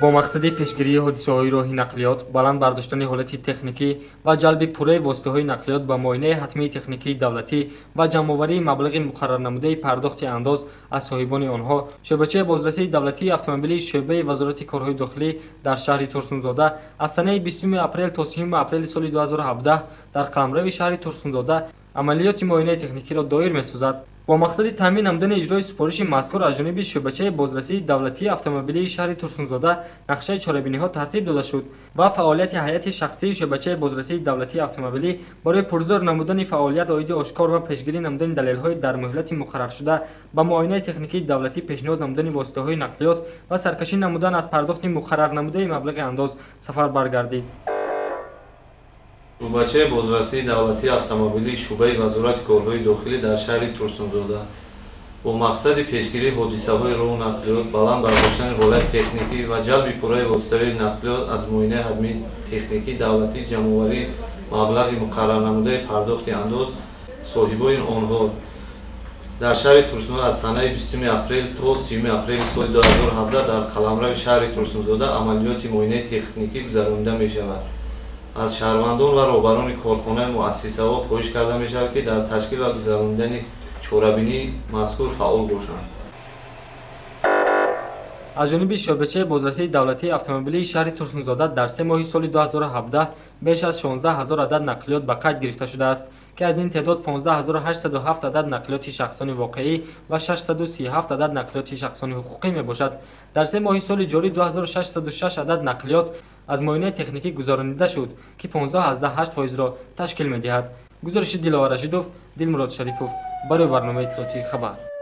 бо мақсади пешгирии ҳодисаҳои роҳи нақлиёт, баланд бардоштани ҳолати техникӣ ва ҷалби пурраи воситаҳои нақлиёт ба муоинаи ҳатмии техникии давлатӣ ва ҷамъоварии маблағи муқаррарнамудаи пардохти андоз аз соҳибони онҳо, шӯъбачаи бозрасии давлатии автомобилии шӯъбаи Вазорати корҳои дохилӣ дар шаҳри Турсунзода аз санаи 20 апрел то 30 апрели соли 2017 дар қаламрави шаҳри Турсунзода амалиёти муоинаи техникиро доир месозад. бо мақсади таъмин намудани иҷрои супориши мазкур аз ҷониби шӯъбачаи бозрасии давлатии автомобилии шаҳри Турсунзода нақшаи чорабиниҳо тартиб дода шуд ва фаъолияти ҳайати шахсии шӯъбачаи бозрасии давлатии автомобилӣ барои пурзор намудани фаъолият оиди ошкор ва пешгирӣ намудани далелҳои дар муҳлати муқарраршуда ба муоинаи техникии давлатӣ пешниҳод намудани воситаҳои нақлиёт ва саркашӣ намудан аз пардохти муқаррарнамудаи маблағи андоз сафарбар гардид. шӯъбачаи бозрасии давлатии автомобилии шӯъбаи Вазорати корҳои дохилӣ дар шаҳри Турсунзода бо мақсади пешгирии ҳодисаҳои роҳу нақлиёт, баланд бардоштани ҳолати техникӣ ва ҷалби пурраи воситаҳои нақлиёт аз муоинаи ҳатмии техникии давлатӣ, ҷамъоварии маблағи муқаррарнамудаи пардохти андоз соҳибони онҳо дар шаҳри Турсунзода аз санаи 20 апрел то 30 апрели соли 2017 дар қаламрави шаҳри Турсунзода амалиёти муоинаи техникӣ гузаронида мешавад. аз шаҳрвандон ва роҳбарони корхонаи муассисаҳо хоҳиш карда мешавад, ки дар ташкил ва гузарондани чорабинии мазкур фаъол бошанд. аз ҷониби шӯъбачаи бозрасии давлатии автомобилии шаҳри Турсунзода дар 3 моҳи соли 2017 беш аз 16 000 адад нақлиёт ба қайд гирифта шудааст, ки аз ин теъдод 15 807 адад нақлиёти шахсони воқеӣ ва 637 адад нақлиёти шахсони ҳуқуқӣ мебошад. дар 3 моҳи соли ҷорӣ 2606 адад нақлиёт аз муоинаи техникӣ гузаронида шуд, ки 15.8%-ро ташкил медиҳад. гузориши Диловар Рашидов, Дилмурод Шарипов барои барномаи иттилоотии Хабар.